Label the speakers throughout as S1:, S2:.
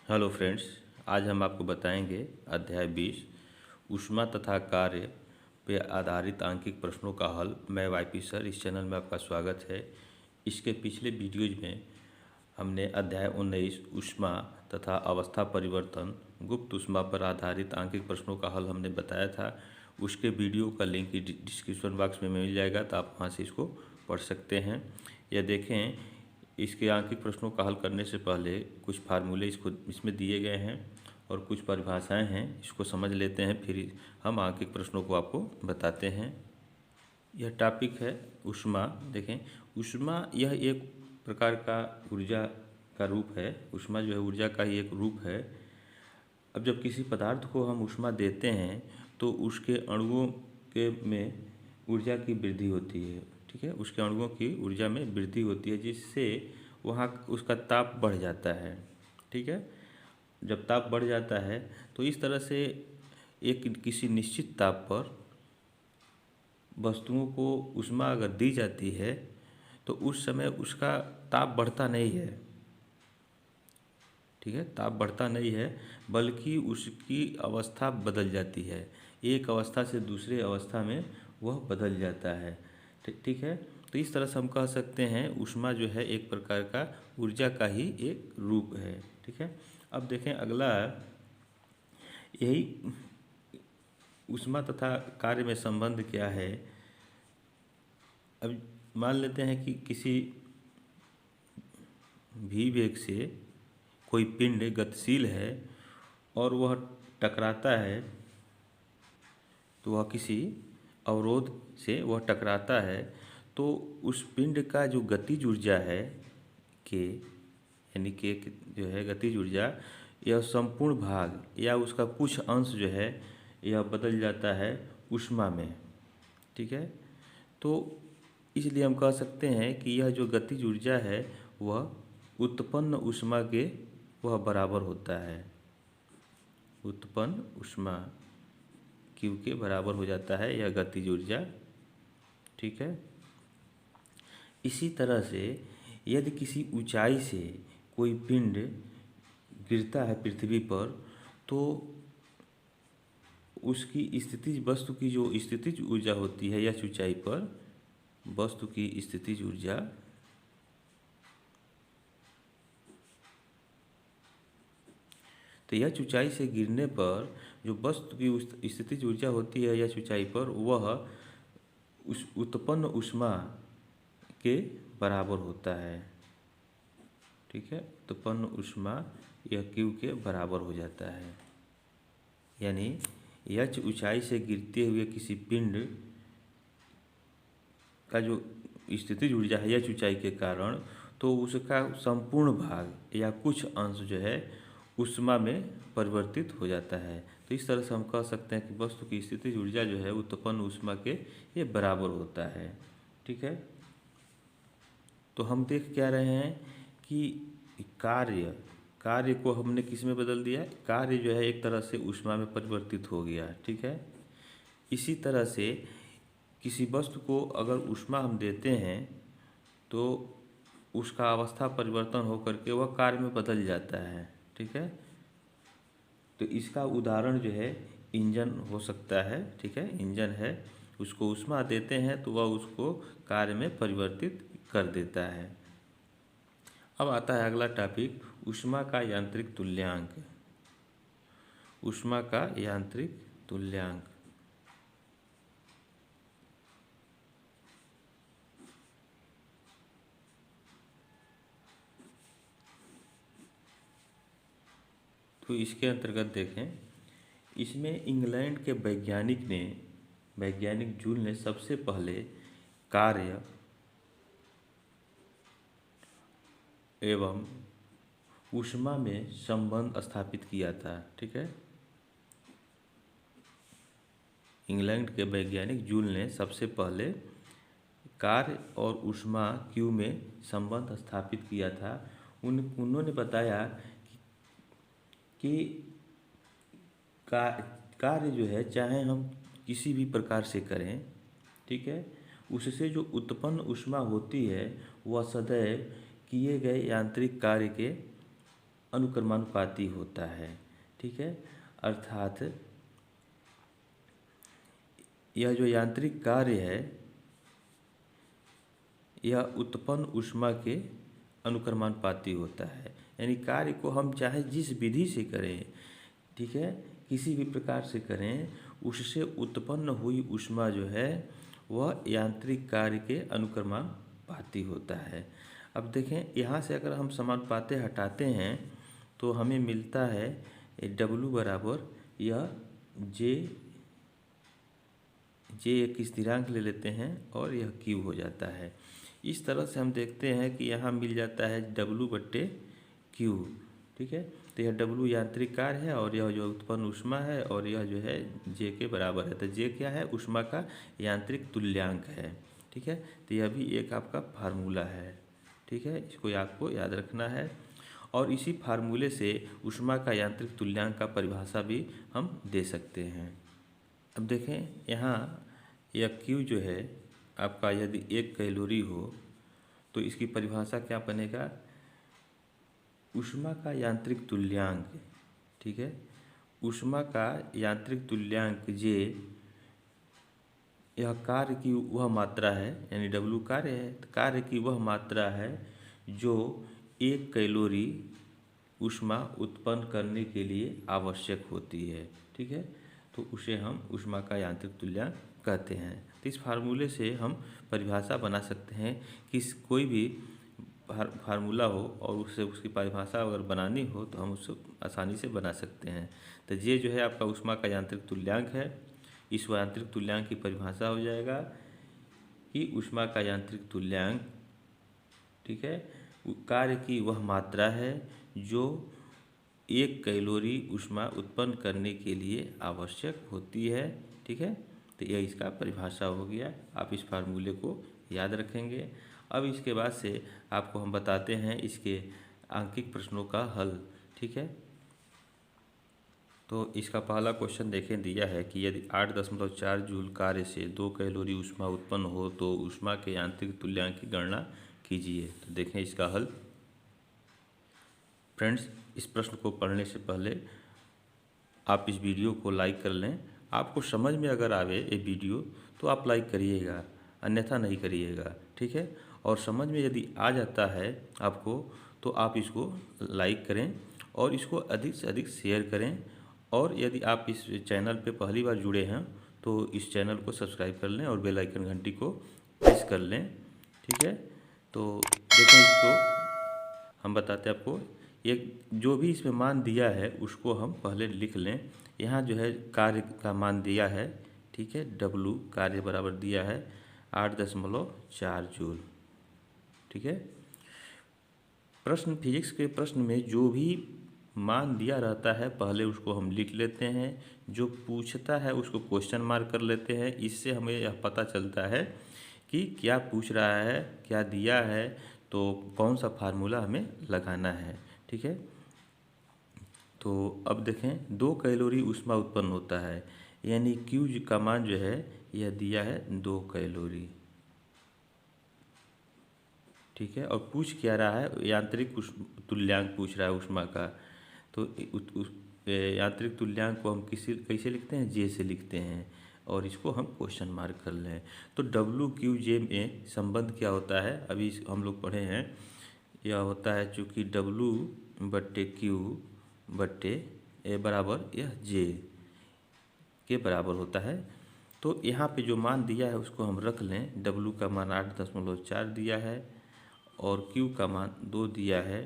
S1: Hello friends, आज हम आपको बताएंगे अध्याय 20 ऊष्मा तथा कार्य पे आधारित आंकिक प्रश्नों का हल। मैं वाईपी सर, इस चैनल में आपका स्वागत है। इसके पिछले वीडियोज में हमने अध्याय 19 ऊष्मा तथा अवस्था परिवर्तन गुप्त ऊष्मा पर आधारित आंकिक प्रश्नों का हल हमने बताया था। उसके वीडियो का लिंक डिस्क्रिप्शन बॉक्स में मिल जाएगा, तो आप वहाँ से इसको पढ़ सकते हैं या देखें। इसके आंकिक प्रश्नों का हल करने से पहले कुछ फार्मूले इसमें दिए गए हैं और कुछ परिभाषाएं हैं, इसको समझ लेते हैं, फिर हम आंकिक प्रश्नों को आपको बताते हैं। यह टॉपिक है ऊष्मा। देखें, ऊष्मा यह एक प्रकार का ऊर्जा का रूप है। ऊष्मा जो है ऊर्जा का ही एक रूप है। अब जब किसी पदार्थ को हम ऊष्मा देते हैं तो उसके अणुओं के में ऊर्जा की वृद्धि होती है। ठीक है, उसके अणुओं की ऊर्जा में वृद्धि होती है, जिससे वहाँ उसका ताप बढ़ जाता है। ठीक है, जब ताप बढ़ जाता है तो इस तरह से एक किसी निश्चित ताप पर वस्तुओं को ऊष्मा अगर दी जाती है तो उस समय उसका ताप बढ़ता नहीं है। ठीक है, ताप बढ़ता नहीं है, बल्कि उसकी अवस्था बदल जाती है। एक अवस्था से दूसरे अवस्था में वह बदल जाता है। ठीक है, तो इस तरह से हम कह सकते हैं ऊष्मा जो है एक प्रकार का ऊर्जा का ही एक रूप है। ठीक है, अब देखें अगला, यही ऊष्मा तथा कार्य में संबंध क्या है। अब मान लेते हैं कि किसी भी वेग से कोई पिंड गतिशील है और वह टकराता है, तो वह किसी अवरोध से वह टकराता है, तो उस पिंड का जो गतिज ऊर्जा है के, यानी के जो है गतिज ऊर्जा, यह संपूर्ण भाग या उसका कुछ अंश जो है यह बदल जाता है ऊष्मा में। ठीक है, तो इसलिए हम कह सकते हैं कि यह जो गतिज ऊर्जा है वह उत्पन्न ऊष्मा के वह बराबर होता है। उत्पन्न ऊष्मा Q के बराबर हो जाता है यह गतिज ऊर्जा। ठीक है, इसी तरह से यदि किसी ऊंचाई से कोई पिंड गिरता है पृथ्वी पर, तो उसकी स्थितिज वस्तु की जो स्थितिज ऊर्जा होती है यह ऊंचाई पर वस्तु की स्थितिज ऊर्जा तो यह ऊंचाई से गिरने पर जो वस्तु की स्थितिज ऊर्जा होती है यह ऊंचाई पर, वह उस उत्पन्न ऊष्मा के बराबर होता है। ठीक है, उत्पन्न ऊष्मा यह Q के बराबर हो जाता है। यानी यह ऊंचाई से गिरते हुए किसी पिंड का जो स्थितिज ऊर्जा है यह ऊंचाई के कारण, तो उसका संपूर्ण भाग या कुछ अंश जो है ऊष्मा में परिवर्तित हो जाता है। तो इस तरह से हम कह सकते हैं कि वस्तु की स्थितिज ऊर्जा जो है उत्पन्न ऊष्मा के ये बराबर होता है। ठीक है, तो हम देख क्या रहे हैं कि कार्य कार्य को हमने किस में बदल दिया। कार्य जो है एक तरह से ऊष्मा में परिवर्तित हो गया। ठीक है, इसी तरह से किसी वस्तु को अगर ऊष्मा हम देते हैं तो उसका अवस्था परिवर्तन होकर के वह कार्य में बदल जाता है। ठीक है, तो इसका उदाहरण जो है इंजन हो सकता है। ठीक है, इंजन है, उसको ऊष्मा देते हैं तो वह उसको कार्य में परिवर्तित कर देता है। अब आता है अगला टॉपिक, ऊष्मा का यांत्रिक तुल्यांक। ऊष्मा का यांत्रिक तुल्यांक। तो इसके अंतर्गत देखें, इसमें इंग्लैंड के वैज्ञानिक जूल ने सबसे पहले कार्य एवं ऊष्मा में संबंध स्थापित किया था। ठीक है, इंग्लैंड के वैज्ञानिक जूल ने सबसे पहले कार्य और ऊष्मा Q में संबंध स्थापित किया था। उन्होंने बताया कि कार्य जो है चाहे हम किसी भी प्रकार से करें, ठीक है, उससे जो उत्पन्न ऊष्मा होती है वह सदैव किए गए यांत्रिक कार्य के अनुक्रमानुपाती होता है। ठीक है, अर्थात यह जो यांत्रिक कार्य है यह उत्पन्न ऊष्मा के अनुक्रमानुपाती होता है। यानी कार्य को हम चाहे जिस विधि से करें, ठीक है, किसी भी प्रकार से करें, उससे उत्पन्न हुई ऊष्मा जो है वह यांत्रिक कार्य के अनुक्रमानुपाती होता है। अब देखें, यहाँ से अगर हम समानुपाती हटाते हैं तो हमें मिलता है W बराबर यह J एक स्थिरांक ले लेते हैं और यह Q हो जाता है। इस तरह से हम देखते हैं कि यहाँ मिल जाता है W/Q। ठीक है, तो यह W यांत्रिक कार्य है और यह जो उत्पन्न ऊष्मा है और यह जो है J के बराबर है। तो J क्या है? ऊष्मा का यांत्रिक तुल्यांक है। ठीक है, तो यह भी एक आपका फार्मूला है। ठीक है, इसको आपको याद रखना है। और इसी फार्मूले से ऊष्मा का यांत्रिक तुल्यांक का परिभाषा भी हम दे सकते हैं। अब देखें, यहाँ यह Q जो है आपका यदि 1 कैलोरी हो तो इसकी परिभाषा क्या बनेगा? ऊष्मा का यांत्रिक तुल्यांक। ठीक है, ऊष्मा का यांत्रिक तुल्यांक J यह कार्य की वह मात्रा है, यानी W कार्य है, तो कार्य की वह मात्रा है जो 1 कैलोरी ऊष्मा उत्पन्न करने के लिए आवश्यक होती है। ठीक है, तो उसे हम ऊष्मा का यांत्रिक तुल्यांक कहते हैं। तो इस फार्मूले से हम परिभाषा बना सकते हैं कि कोई भी फार्मूला हो और उससे उसकी परिभाषा अगर बनानी हो तो हम उसको आसानी से बना सकते हैं। तो ये जो है आपका ऊष्मा का यांत्रिक तुल्यांक है। इस यांत्रिक तुल्यांक की परिभाषा हो जाएगा कि ऊष्मा का यांत्रिक तुल्यांक, ठीक है, कार्य की वह मात्रा है जो 1 कैलोरी ऊष्मा उत्पन्न करने के लिए आवश्यक होती है। ठीक है, तो यह इसका परिभाषा हो गया। आप इस फार्मूले को याद रखेंगे। अब इसके बाद से आपको हम बताते हैं इसके आंकिक प्रश्नों का हल। ठीक है, तो इसका पहला क्वेश्चन देखें, दिया है कि यदि 8.4 जूल कार्य से 2 कैलोरी ऊष्मा उत्पन्न हो तो ऊष्मा के यांत्रिक तुल्यांक की गणना कीजिए। तो देखें इसका हल। फ्रेंड्स, इस प्रश्न को पढ़ने से पहले आप इस वीडियो को लाइक कर लें। आपको समझ में अगर आवे ये वीडियो तो आप लाइक करिएगा, अन्यथा नहीं करिएगा। ठीक है, और समझ में यदि आ जाता है आपको तो आप इसको लाइक करें और इसको अधिक से अधिक शेयर करें। और यदि आप इस चैनल पे पहली बार जुड़े हैं तो इस चैनल को सब्सक्राइब कर लें और बेल आइकन घंटी को प्रेस कर लें। ठीक है, तो देखें, इसको हम बताते हैं आपको। एक जो भी इसमें मान दिया है उसको हम पहले लिख लें। यहाँ जो है कार्य का मान दिया है, ठीक है, W कार्य बराबर दिया है 8.4 जूल। ठीक है, प्रश्न, फिजिक्स के प्रश्न में जो भी मान दिया रहता है पहले उसको हम लिख लेते हैं। जो पूछता है उसको क्वेश्चन मार्क कर लेते हैं। इससे हमें यह पता चलता है कि क्या पूछ रहा है, क्या दिया है, तो कौन सा फार्मूला हमें लगाना है। ठीक है, तो अब देखें, 2 कैलोरी ऊष्मा उत्पन्न होता है, यानी Q का मान जो है यह दिया है 2 कैलोरी। ठीक है, और पूछ क्या रहा है? यांत्रिक तुल्यांक पूछ रहा है ऊष्मा का। तो यांत्रिक तुल्यांक को हम कैसे लिखते हैं? J से लिखते हैं और इसको हम क्वेश्चन मार्क कर लें। तो WQJ में संबंध क्या होता है अभी हम लोग पढ़े हैं। यह होता है चूँकि W/Q बराबर यह J के बराबर होता है। तो यहाँ पे जो मान दिया है उसको हम रख लें। W का मान 8.4 दिया है और Q का मान 2 दिया है।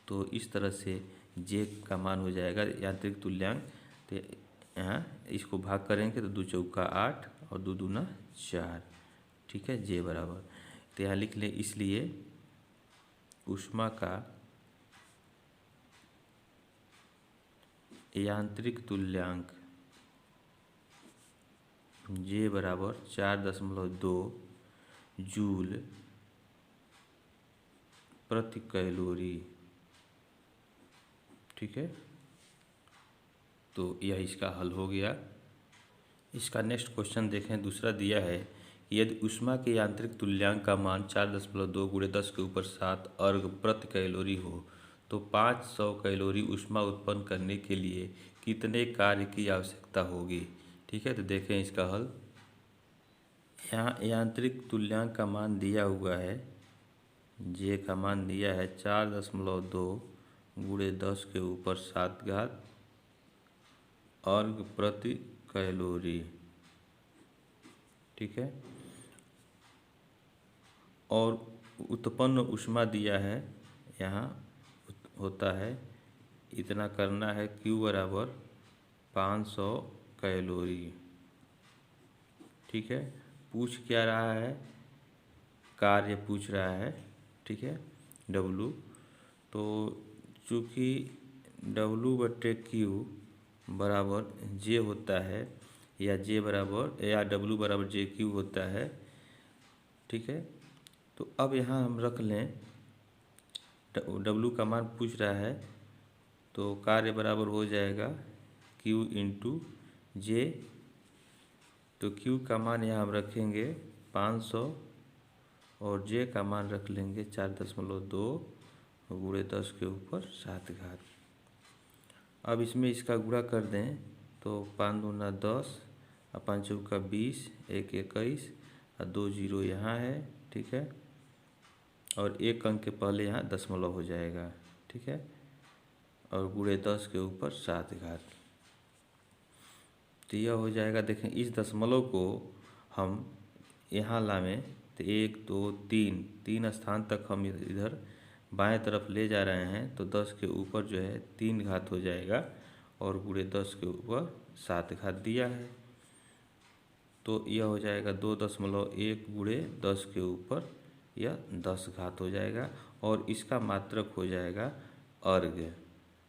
S1: तो इस तरह से J का मान हो जाएगा यांत्रिक तुल्यांक। तो यहाँ इसको भाग करेंगे तो 2 चौका 8 और 2 दूना 4। ठीक है, J बराबर, तो यहाँ लिख लें, इसलिए ऊष्मा का यांत्रिक तुल्यांक J बराबर 4.2 जूल प्रति कैलोरी। ठीक है, तो यह इसका हल हो गया। इसका नेक्स्ट क्वेश्चन देखें, दूसरा दिया है कि यदि ऊष्मा के यांत्रिक तुल्यांक का मान 4.2 × 10⁻⁷ अर्घ प्रति कैलोरी हो तो 500 कैलोरी ऊष्मा उत्पन्न करने के लिए कितने कार्य की आवश्यकता होगी। ठीक है, तो देखें इसका हल। यहाँ यांत्रिक तुल्यांक का मान दिया हुआ है, जे का मान दिया है 4.2 गुणे 10 के ऊपर 7 घात अर्घ प्रति कैलोरी। ठीक है, और उत्पन्न ऊष्मा दिया है, यहाँ होता है इतना करना है, Q बराबर 500 कैलोरी। ठीक है, पूछ क्या रहा है, कार्य पूछ रहा है। ठीक है, W, तो चूँकि W/Q बराबर J होता है, या W बराबर JQ होता है। ठीक है, तो अब यहाँ हम रख लें, W का मान पूछ रहा है, तो कार्य बराबर हो जाएगा Q इंटू J। तो Q का मान यहाँ हम रखेंगे 500 और J का मान रख लेंगे 4.2 गुणे 10 के ऊपर 7 घात। अब इसमें इसका गुणा कर दें तो 5 दूना 10 और 5 चौका 20, 1 21 और 2 जीरो यहाँ है। ठीक है, और एक अंक के पहले यहाँ दशमलव हो जाएगा। ठीक है, और गुणे 10 के ऊपर 7 घात, तो यह हो जाएगा। देखें इस दशमलव को हम यहाँ लावें तो 1 2 3 स्थान तक हम इधर बाएं तरफ ले जा रहे हैं, तो 10 के ऊपर जो है 3 घात हो जाएगा और गुणे 10 के ऊपर 7 घात दिया है, तो यह हो जाएगा 2.1 गुणे 10 के ऊपर यह 10 घात हो जाएगा और इसका मात्रक हो जाएगा अर्घ।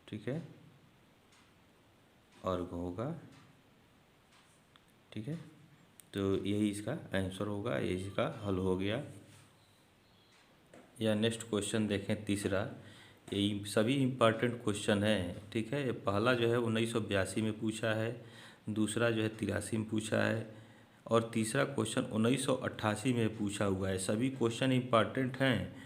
S1: ठीक है, अर्घ होगा। ठीक है, तो यही इसका आंसर होगा, यही इसका हल हो गया। या नेक्स्ट क्वेश्चन देखें, तीसरा। ये सभी इम्पॉर्टेंट क्वेश्चन है। ठीक है, ये पहला जो है 1982 में पूछा है, दूसरा जो है 83 में पूछा है और तीसरा क्वेश्चन 1988 में पूछा हुआ है। सभी क्वेश्चन इम्पॉर्टेंट हैं।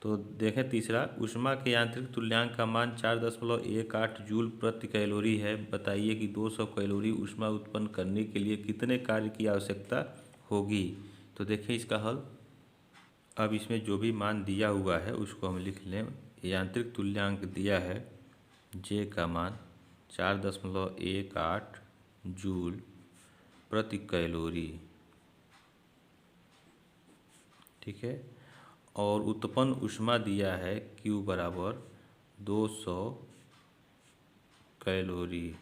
S1: तो देखें तीसरा, ऊष्मा के यांत्रिक तुल्यांक का मान 4.18 जूल प्रति कैलोरी है। बताइए कि 200 कैलोरी ऊष्मा उत्पन्न करने के लिए कितने कार्य की आवश्यकता होगी। तो देखें इसका हल। अब इसमें जो भी मान दिया हुआ है उसको हम लिख लें। यांत्रिक तुल्यांक दिया है, जे का मान 4.18 जूल प्रति कैलोरी। ठीक है, और उत्पन्न ऊष्मा दिया है Q बराबर 200 कैलोरी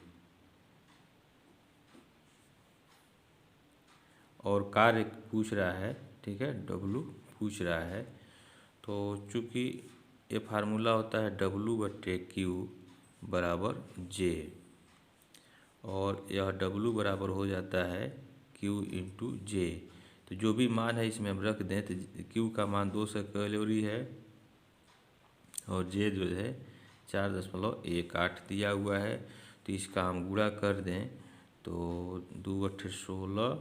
S1: और कार्य पूछ रहा है। ठीक है, W पूछ रहा है, तो चूँकि ये फार्मूला होता है W/Q बराबर J और यह W बराबर हो जाता है Q इंटू J। तो जो भी मान है इसमें हम रख दें, तो Q का मान 200 कैलोरी है और J जो है 4.18 दिया हुआ है। तो इसका हम गुणा कर दें तो 2 8 16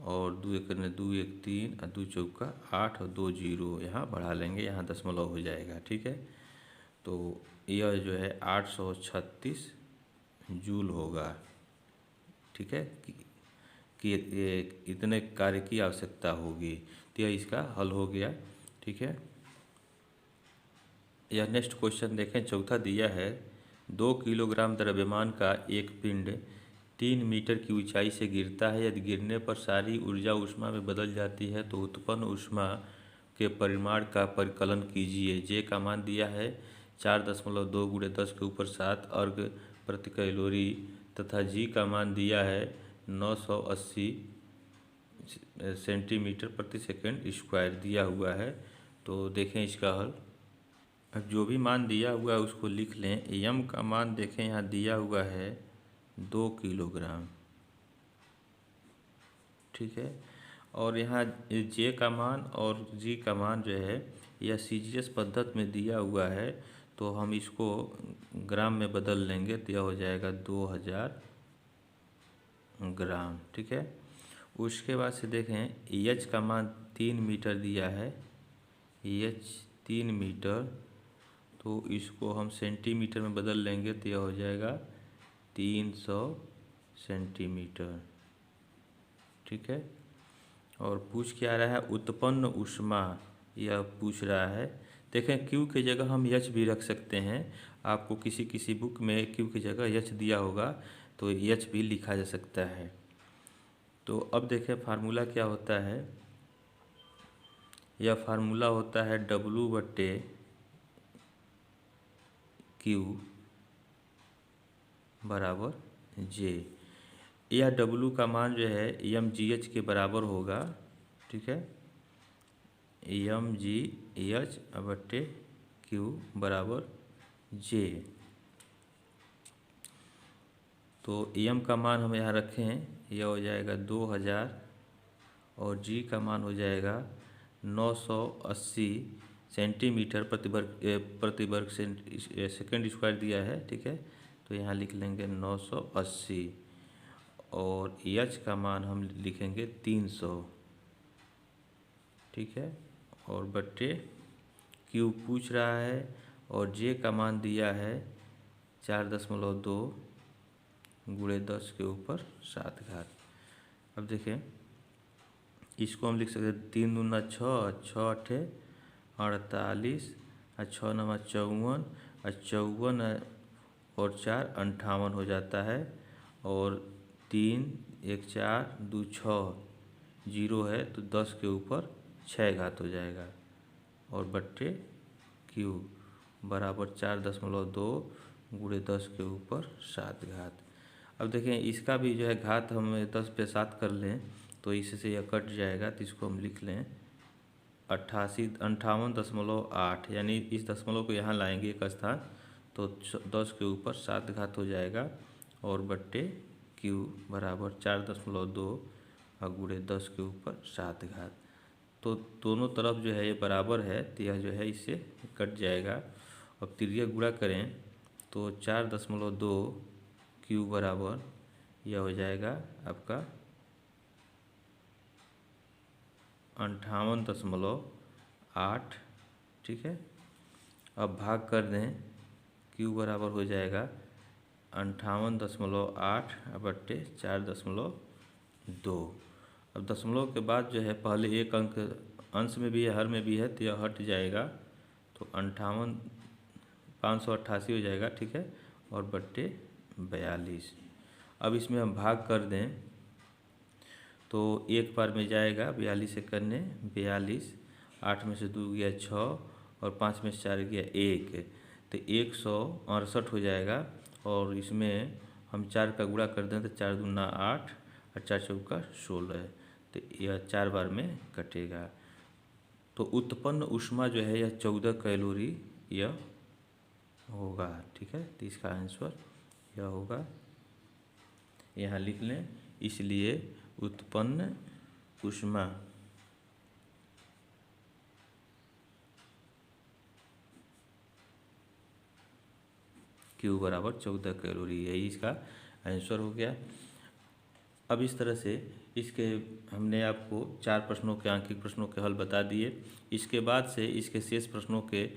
S1: और 2 1 2 1 3 और 2 चौका 8 और 2 जीरो यहाँ बढ़ा लेंगे, यहाँ दशमलव हो जाएगा। ठीक है, तो यह जो है 836 जूल होगा। ठीक है, कि ये इतने कार्य की आवश्यकता होगी, तो यह इसका हल हो गया। ठीक है, यह नेक्स्ट क्वेश्चन देखें, चौथा दिया है 2 किलोग्राम द्रव्यमान का एक पिंड 3 मीटर की ऊंचाई से गिरता है। यदि गिरने पर सारी ऊर्जा ऊष्मा में बदल जाती है तो उत्पन्न ऊष्मा के परिमाण का परिकलन कीजिए। जे का मान दिया है 4.2 गुणे 10 के ऊपर 7 अर्घ प्रति कैलोरी तथा जी का मान दिया है 980 सेंटीमीटर प्रति सेकंड स्क्वायर दिया हुआ है। तो देखें इसका हल। अब जो भी मान दिया हुआ है उसको लिख लें। यम का मान देखें यहाँ दिया हुआ है 2 किलोग्राम। ठीक है, और यहाँ जे का मान और जी का मान जो है यह CGS पद्धति में दिया हुआ है, तो हम इसको ग्राम में बदल लेंगे तो यह हो जाएगा 2000 ग्राम। ठीक है, उसके बाद से देखें एच का मान 3 मीटर दिया है, एच 3 मीटर, तो इसको हम सेंटीमीटर में बदल लेंगे तो यह हो जाएगा 300 सेंटीमीटर। ठीक है। और पूछ क्या रहा है, उत्पन्न ऊष्मा, यह पूछ रहा है। देखें क्यू की जगह हम एच भी रख सकते हैं। आपको किसी किसी बुक में क्यू की जगह एच दिया होगा तो एच भी लिखा जा सकता है। तो अब देखें फार्मूला क्या होता है। यह फार्मूला होता है W/Q बराबर J। यह W का मान जो है mgh के बराबर होगा। ठीक है, mgh/Q बराबर J। तो m का मान हम यहाँ रखे हैं, यह हो जाएगा 2000 और g का मान हो जाएगा 980 सेंटीमीटर प्रति वर्ग सेकंड स्क्वायर दिया है। ठीक है, तो यहाँ लिख लेंगे 980 और h का मान हम लिखेंगे 300। ठीक है, और बट्टे Q पूछ रहा है और J का मान दिया है 4.2 गुणे 10 के ऊपर 7 घात। अब देखें इसको हम लिख सकते हैं 3 दूना 6, 6 अठे 48 और 6 नवा 54 और 54 और 4 58 हो जाता है। और 3 1 4 2 6 जीरो है तो 10 के ऊपर 6 घात हो जाएगा। और बट्टे Q बराबर 4.2 गुणे 10 के ऊपर 7 घात। अब देखें इसका भी जो है घात हम 10 पे 7 कर लें तो इससे यह कट जाएगा। तो इसको हम लिख लें 58.8, यानी इस दशमलव को यहाँ लाएंगे एक स्थान तो 10 के ऊपर 7 घात हो जाएगा। और बट्टे Q बराबर 4.2 गुणे 10 के ऊपर 7 घात। तो दोनों तरफ जो है ये बराबर है तो यह जो है इससे कट जाएगा। अब तिर्यक गुणा करें तो 4.2 Q बराबर यह हो जाएगा आपका 58.8। ठीक है, अब भाग कर दें, Q बराबर हो जाएगा 58.8 बट्टे 4.2। अब दशमलव के बाद जो है पहले एक अंक अंश में भी है हर में भी है तो यह हट जाएगा तो 588 हो जाएगा। ठीक है, और बट्टे 42। अब इसमें हम भाग कर दें तो एक बार में जाएगा 42 से करने 42, 8 में से 2 गया 6 और 5 में से 4 गया 1 तो 168 हो जाएगा। और इसमें हम 4 का गुणा कर दें तो 4 दूना 8 और 4 चौका 16 तो यह 4 बार में कटेगा। तो उत्पन्न ऊष्मा जो है यह 14 कैलोरी यह होगा। ठीक है, तो इसका आंसर यह होगा, यहाँ लिख लें। इसलिए उत्पन्न ऊष्मा Q बराबर 14 कैलोरी, यही इसका आंसर हो गया। अब इस तरह से इसके हमने आपको 4 प्रश्नों के आंकिक प्रश्नों के हल बता दिए। इसके बाद से इसके शेष प्रश्नों के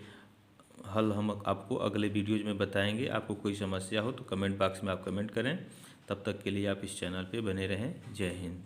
S1: हल हम आपको अगले वीडियोज में बताएंगे। आपको कोई समस्या हो तो कमेंट बॉक्स में आप कमेंट करें। तब तक के लिए आप इस चैनल पे बने रहें। जय हिंद।